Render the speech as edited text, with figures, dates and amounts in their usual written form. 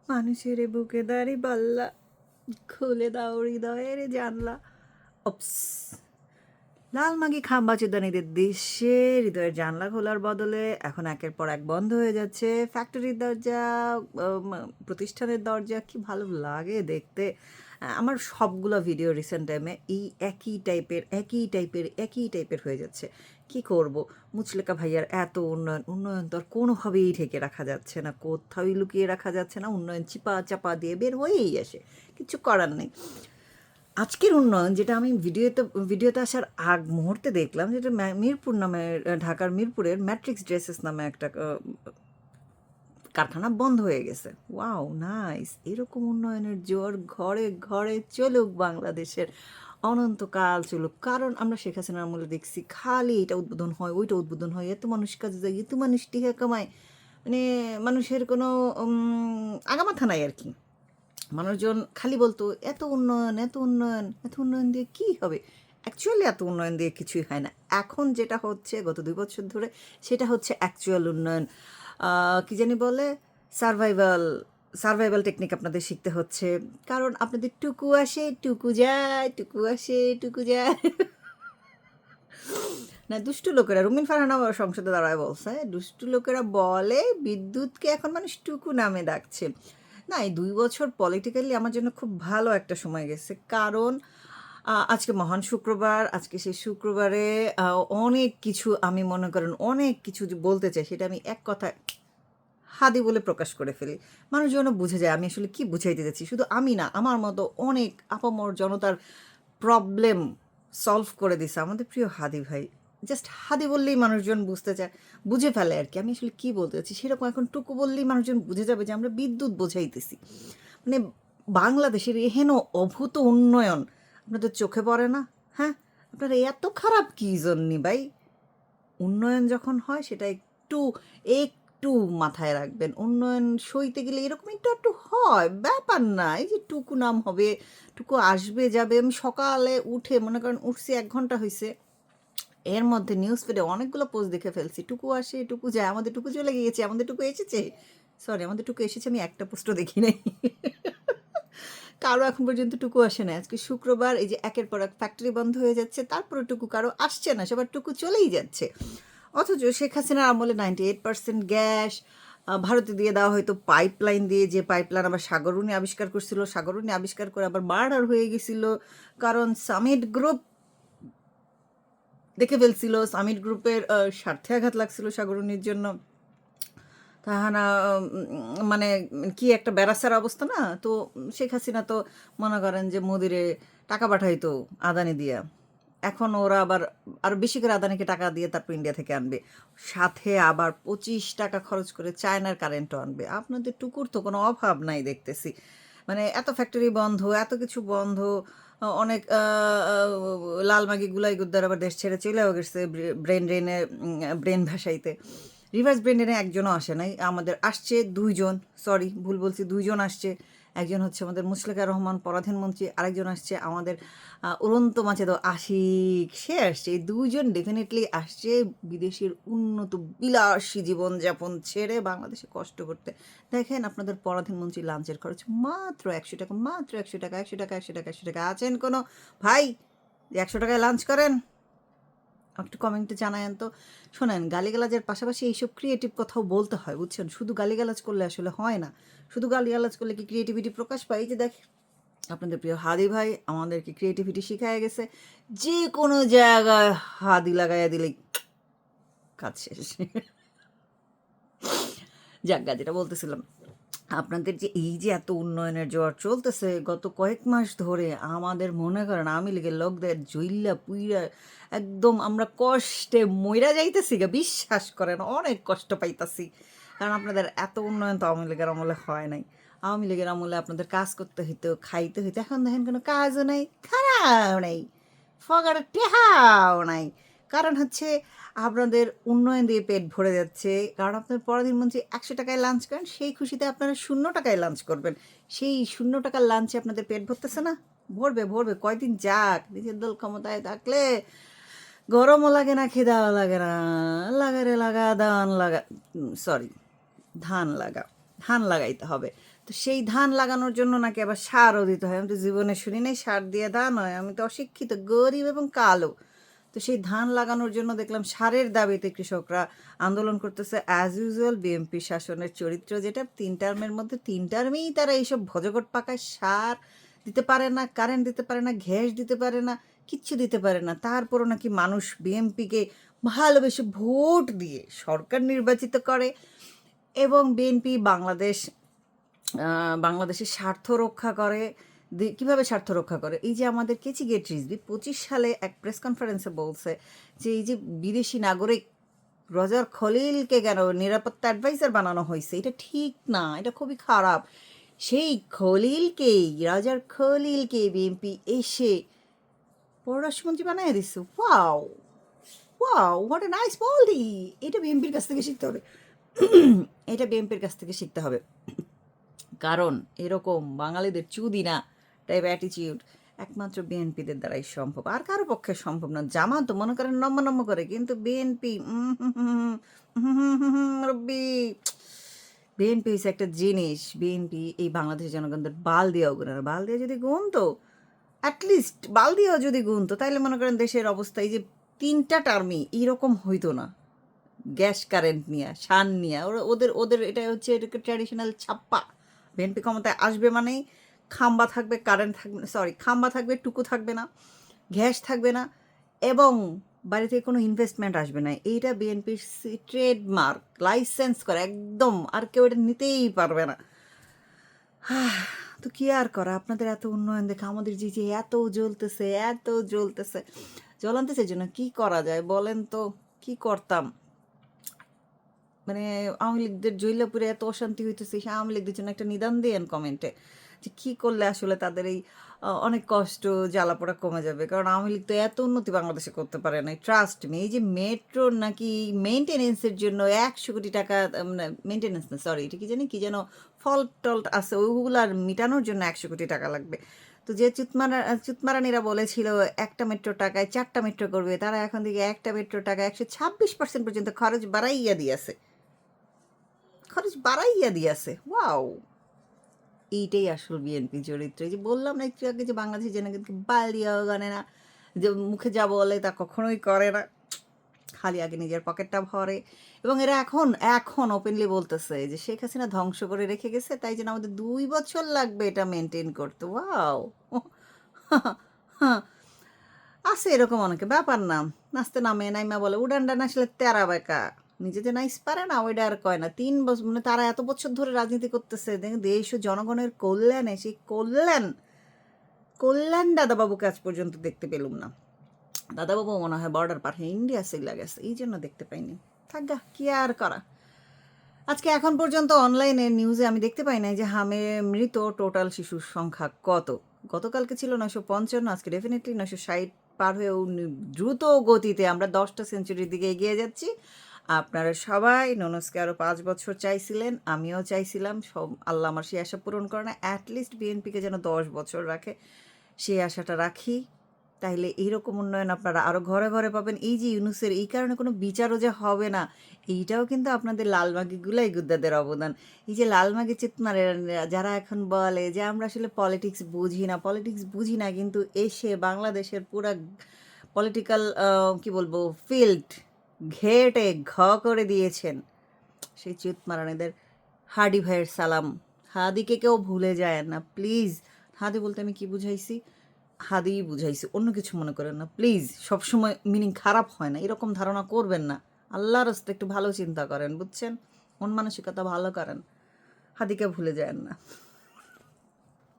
মানুষের বুকে দাঁড়ি পাল্লা, খুলে দাও হৃদয়ের জানলা। অপস, লালমাগি খাম্বাচোদানিদের দেশে হৃদয়ের জানলা খোলার বদলে এখন একের পর এক বন্ধ হয়ে যাচ্ছে ফ্যাক্টরির দরজা, প্রতিষ্ঠানের দরজা। কি ভালো লাগে দেখতে। আমার সবগুলো ভিডিও রিসেন্ট টাইমে এই একই টাইপের হয়ে যাচ্ছে। কি করব, মুচলেকা ভাইয়ার এত উন্নয়ন, উন্নয়ন তো আর কোনোভাবেই ঢেকে রাখা যাচ্ছে না, কোথাওই লুকিয়ে রাখা যাচ্ছে না। উন্নয়ন চিপা চাপা দিয়ে বের হয়েই আসে, কিছু করার নেই। আজকের উন্নয়ন যেটা আমি ভিডিওতে আসার আগ মুহূর্তে দেখলাম, যেটা মিরপুর নামে, ঢাকার মিরপুরের ম্যাট্রিক্স ড্রেসেস নামে একটা কারখানা বন্ধ হয়ে গেছে। Wow, nice. এরকম উন্নয়নের জোর ঘরে ঘরে চলুক বাংলাদেশের, অনন্তকাল চলুক। কারণ আমরা শেখ হাসিনার আমলে দেখছি খালি এটা উদ্বোধন হয়, ওইটা উদ্বোধন হয়, এত মানুষ কাজে যায়, এত মানুষ টিকা কামায়, মানে মানুষের কোনো আগামাথা নাই আর কি। মানুষজন খালি বলতো এত উন্নয়ন, এত উন্নয়ন, এত উন্নয়ন দিয়ে কী হবে। অ্যাকচুয়ালি এত উন্নয়ন দিয়ে কিছুই হয় না। এখন যেটা হচ্ছে গত 2 বছর ধরে, সেটা হচ্ছে অ্যাকচুয়াল উন্নয়ন। কী জানি বলে, সার্ভাইভাল সার্ভাইভাল টেকনিক আপনাদের শিখতে হচ্ছে। কারণ আপনাদের টুকু আসে টুকু যায়, টুকু আসে টুকু যায়। না, দুষ্টু লোকেরা, রুমিন ফারহানা সংসদে দাঁড়ায় বলছে, দুষ্টু লোকেরা বলে বিদ্যুৎকে এখন মানুষ টুকু নামে ডাকছে। না, এই 2 বছর পলিটিক্যালি আমার জন্য খুব ভালো একটা সময় গেছে। কারণ আজকে মহান শুক্রবার, আজকে সেই শুক্রবারে অনেক কিছু আমি মনে করেন অনেক কিছু যে বলতে চাই, সেটা আমি এক কথায় হাদি বলে প্রকাশ করে ফেলি। মানুষজনও বুঝে যায় আমি আসলে কি বুঝাইতে যাচ্ছি। শুধু আমি না, আমার মতো অনেক আপামর জনতার প্রবলেম সলভ করে দিছে আমাদের প্রিয় হাদি ভাই। জাস্ট হাদি বললেই মানুষজন বুঝতে চায়, বুঝে ফেলে আর কি আমি আসলে কী বলতে চাচ্ছি। সেরকম এখন টুকু বললেই মানুষজন বুঝে যাবে যে আমরা বিদ্যুৎ বোঝাইতেছি। মানে বাংলাদেশের এহেন অভূত উন্নয়ন আপনাদের চোখে পড়ে না? হ্যাঁ, আপনারা এত খারাপ কী জন্যে ভাই? উন্নয়ন যখন হয় সেটা একটু একটু মাথায় রাখবেন। উন্নয়ন সইতে গেলে এরকম একটু একটু হয়, ব্যাপার না। এই যে টুকু নাম হবে, টুকু আসবে যাবে। আমি সকালে উঠে মনে করেন উঠছি 1 ঘন্টা হয়েছে, এর মধ্যে নিউজ ফিডে অনেকগুলো পোস্ট দেখে ফেলছি, টুকু আসে টুকু যায়, আমাদের টুকু চলে গিয়েছে, আমাদের টুকু এসেছে। সরি, আমাদের টুকু এসেছে আমি একটা পোস্টও দেখি নাই। কারো এখন পর্যন্ত টুকু আসে না। আজকে শুক্রবার, এই যে একের পর এক ফ্যাক্টরি বন্ধ হয়ে যাচ্ছে, তারপরে টুকু কারো আসছে না, সবার টুকু চলেই যাচ্ছে। অথচ শেখ হাসিনার আমলে 98% গ্যাস ভারতে দিয়ে দেওয়া হয়তো পাইপলাইন দিয়ে, যে পাইপলাইন আবার সাগরুনি আবিষ্কার করছিল, সাগরুনি আবিষ্কার করে আবার মার্ডার হয়ে গেছিল। কারণ সামিট গ্রুপ দেখে ফেলছিল, সামিট গ্রুপের স্বার্থে আঘাত লাগছিল সাগরুনির জন্য। তাহানা মানে কি একটা বেড়াসার অবস্থা না। তো শেখ হাসিনা তো মনে করেন যে মোদিরে টাকা পাঠাইতো আদানি দিয়া। এখন ওরা আবার আরও বেশি করে আদানিকে টাকা দিয়ে তারপর ইন্ডিয়া থেকে আনবে, সাথে আবার 25 টাকা খরচ করে চায়নার কারেন্টও আনবে। আপনাদের টুকুর তো কোনো অভাব নাই দেখতেছি। মানে এত ফ্যাক্টরি বন্ধ, এত কিছু বন্ধ, অনেক লালমাগি গুলাই গুদ্দার আবার দেশ ছেড়ে চলেও গেছে ব্রেন ভাসাইতে। রিভার্স ব্রেন্ডেনে একজনও আসে নাই, আমাদের আসছে 2 জন। সরি, ভুল বলছি, 2 জন আসছে। একজন হচ্ছে আমাদের মুশলেকা রহমান প্রধানমন্ত্রী, আরেকজন আসছে আমাদের উড়ন্ত মাছেদ আশিক, সে আসছে। এই 2 জন ডেফিনেটলি আসছে বিদেশের উন্নত বিলাসী জীবনযাপন ছেড়ে বাংলাদেশে কষ্ট করতে। দেখেন আপনাদের প্রধানমন্ত্রী লাঞ্চের খরচ মাত্র 100 টাকা, মাত্র 100 টাকা, 100 টাকা, 100 টাকা, 100 টাকা। আছেন কোনো ভাই যে 100 টাকায় লাঞ্চ করেন? একটু কমেন্টে জানায়েন তো। শোনেন, গালিগালাজের পাশাপাশি এইসব ক্রিয়েটিভ কথাও বলতে হয়, বুঝছেন? শুধু গালিগালাজ করলে আসলে হয় না। শুধু গালিগালাজ করলে কি ক্রিয়েটিভিটি প্রকাশ পায়? এই যে দেখেন, আপনাদের প্রিয় হাদি ভাই আমাদেরকে ক্রিয়েটিভিটি শিখায় গেছে। যে কোনো জায়গায় হাদি লাগাইয়া দিলেই কাজ শেষ। যাক গা, যেটা বলতেছিলাম, আপনাদের যে এই যে এত উন্নয়নের জোয়ার চলতেছে গত কয়েক মাস ধরে, আমাদের মনে করেন আওয়ামী লীগের লোকদের জইল্লা পুইরা একদম আমরা কষ্টে মইরা যাইতেছি গা, বিশ্বাস করেন অনেক কষ্ট পাইতাছি। কারণ আপনাদের এত উন্নয়ন তো আওয়ামী লীগের আমলে হয় নাই। আওয়ামী লীগের আমলে আপনাদের কাজ করতে হইতো, খাইতে হইতো। এখন দেখেন কোনো কাজও নাই, খারাপ নেই, ফগার টেহাও নাই। কারণ হচ্ছে আপনাদের উন্নয়ন দিয়ে পেট ভরে যাচ্ছে। কারণ আপনার প্রধানমন্ত্রী 100 টাকায় লাঞ্চ করেন, সেই খুশিতে আপনারা 0 টাকায় লাঞ্চ করবেন। সেই 0 টাকার লাঞ্চে আপনাদের পেট ভরতেছে না? ভরবে ভরবে, কয়দিন যাক। নিজের দল ক্ষমতায় থাকলে গরমও লাগে না, খিদাও লাগে না। লাগা রে লাগা, ধান লাগা, সরি, ধান লাগা। ধান লাগাইতে হবে। তো সেই ধান লাগানোর জন্য নাকি আবার সারও দিতে হয়। আমি তো জীবনে শুনি নাই সার দিয়ে ধান হয়। আমি তো অশিক্ষিত, গরিব এবং কালো। তো সেই ধান লাগানোর জন্য দেখলাম সারের দাবিতে কৃষকরা আন্দোলন করতেছে। অ্যাজ ইউজুয়াল বিএনপি শাসনের চরিত্র যেটা ৩ টার্মের মধ্যে ৩ টার্মেই তারা এইসব ভজঘট পাকায়, সার দিতে পারে না, কারেন্ট দিতে পারে না, গ্যাস দিতে পারে না, কিচ্ছু দিতে পারে না। তারপরও নাকি মানুষ বিএনপিকে ভালোবেসে ভোট দিয়ে সরকার নির্বাচিত করে এবং বিএনপি বাংলাদেশের স্বার্থ রক্ষা করে। কিভাবে স্বার্থ রক্ষা করে? এই যে আমাদের কেচি গেট রিজভি 25 সালে এক প্রেস কনফারেন্সে বলছে যে এই যে বিদেশি নাগরিক রজার খলিলকে কেন নিরাপত্তা অ্যাডভাইজার বানানো হয়েছে, এটা ঠিক না, এটা খুবই খারাপ। সেই খলিলকেই, রাজার খলিলকে বিএনপি এসে পররাষ্ট্রমন্ত্রী বানায় দিচ্ছে। Wow wow, what a nice বলি। এটা বিএনপির কাছ থেকে শিখতে হবে। এটা বিএনপির কাছ থেকে শিখতে হবে, কারণ এরকম বাঙালিদের চুদিনা টাইপ অ্যাটিটিউড একমাত্র বিএনপিদের দ্বারাই সম্ভব, আর কারো পক্ষে সম্ভব না। জামাত তো মনে করেন নম্ম করে, কিন্তু বিএনপি রব্বি, বিএনপি হচ্ছে একটা জিনিস। বিএনপি এই বাংলাদেশের জনগণদের বাল দিয়েও গুনে না। বাল দিয়ে যদি গুনতো, অ্যাটলিস্ট বাল দিয়েও যদি গুনতো, তাইলে মনে করেন দেশের অবস্থা এই যে 3টা টার্মই এইরকম হইতো না। গ্যাস কারেন্ট নিয়ে, শান নিয়ে, ওদের ওদের এটা হচ্ছে এটাকে ট্র্যাডিশনাল ছাপ্পা। বিএনপি ক্ষমতায় আসবে মানেই খাম্বা থাকবে, কারেন্ট থাকবে, খাম্বা থাকবে, টুকু থাকবে না, গ্যাস থাকবে না, এবং বাইরে থেকে কোনো ইনভেস্টমেন্ট আসবে না। এইটা বিএনপির ট্রেডমার্ক, লাইসেন্স করে একদম, আর কেউ এটা নিতেই পারবে না। তো কি আর করা, আপনাদের এত উন্নয়ন দেখে আমাদের যে এত জ্বলতেছে, জ্বলান্তেছে জন্য কি করা যায় বলেন তো? কি করতাম? মানে আওয়ামী লীগদের জৈলাপুরে এত অশান্তি হইতেছে, সে আওয়ামী লীগদের জন্য একটা নিদান দিয়েন কমেন্টে, যে কী করলে আসলে তাদের এই অনেক কষ্ট জ্বালাপোড়া কমে যাবে। কারণ আওয়ামী লীগ তো এত উন্নতি বাংলাদেশে করতে পারে না, ট্রাস্ট মি। এই যে মেট্রোর নাকি মেনটেনেন্সের জন্য 100 কোটি টাকা, মানে মেনটেনেন্স না, এটা কি যেন ফল্ট টল্ট আছে, ওইগুলার মিটানোর জন্য 100 কোটি টাকা লাগবে। তো যে চুতমারানিরা বলেছিল একটা মেট্রো টাকায় 4টা মেট্রো করবে, তারা এখন থেকে একটা মেট্রো টাকায় 126% পর্যন্ত খরচ বাড়াইয়া দিয়েছে। ওয়াও, এইটাই আসল বিএনপি চরিত্র। এই যে বললাম না একটু আগে যে বাংলাদেশের জনগণকে বালিয়াও গানে না, যে মুখে যা বলে তা কখনোই করে না, খালি আগে নিজের পকেটটা ভরে। এবং এরা এখন ওপেনলি বলতেছে যে শেখ হাসিনা ধ্বংস করে রেখে গেছে, তাই জন্য আমাদের 2 বছর লাগবে এটা মেনটেন করতে। ওয়াও, আছে এরকম অনেকে, ব্যাপার না। নাচতে নাইমা বলে উডান আসলে তেরা বেকা, নিজে যে নাইস পারে না ওইটা আর কয় না। 3 বছর, মানে তারা এত বছর ধরে রাজনীতি করতেছে, দেশ ও জনগণের কল্যাণে, সেই কল্যাণ দাদাবাবুকে আজ পর্যন্ত দেখতে পেলুম না। দাদাবাবু মনে হয় বর্ডার পার হয়ে ইন্ডিয়া চলে গেছে, এই জন্য দেখতে পাইনি। থাকগা, কি আর করা। আজকে এখন পর্যন্ত অনলাইনে নিউজে আমি দেখতে পাই নাই যে হামে মৃত টোটাল শিশুর সংখ্যা কত। গতকালকে ছিল 955, আজকে ডেফিনেটলি 960 পার হয়েও দ্রুত গতিতে আমরা 10টা সেঞ্চুরির দিকে এগিয়ে যাচ্ছি। আপনারা সবাই নুনুসকে আরও 5 বছর চাইছিলেন, আমিও চাইছিলাম। আল্লাহ আমার সেই আশা পূরণ করে না, অ্যাটলিস্ট বিএনপিকে যেন 10 বছর রাখে, সেই আশাটা রাখি। তাইলে এইরকম উন্নয়ন আপনারা আরও ঘরে ঘরে পাবেন। এই যে ইউনুসের এই কারণে কোনো বিচারও যে হবে না, এইটাও কিন্তু আপনাদের লালমাগিগুলাই গুদ্দাদের অবদান। এই যে লালমাগি চিতমারেরা যারা এখন বলে যে আমরা আসলে পলিটিক্স বুঝি না, কিন্তু এসে বাংলাদেশের পুরা পলিটিক্যাল কি বলবো ফিল্ড ঘেটে করে দিয়েছেন, সেই চিতমারানিদের হাদি ভাইয়ের সালাম। হাদিকে কেউ ভুলে যায় না প্লিজ। হাদি বলতে আমি কি বুঝাইছি? হাদিই বুঝাইছি, অন্য কিছু মনে করেন না প্লিজ। সবসময় মিনিং খারাপ হয় না, এরকম ধারণা করবেন না। আল্লাহর রাস্তায় একটু ভালো চিন্তা করেন, বুঝছেন? মন মানসিকতা ভালো করেন, হাদিকে ভুলে যান না।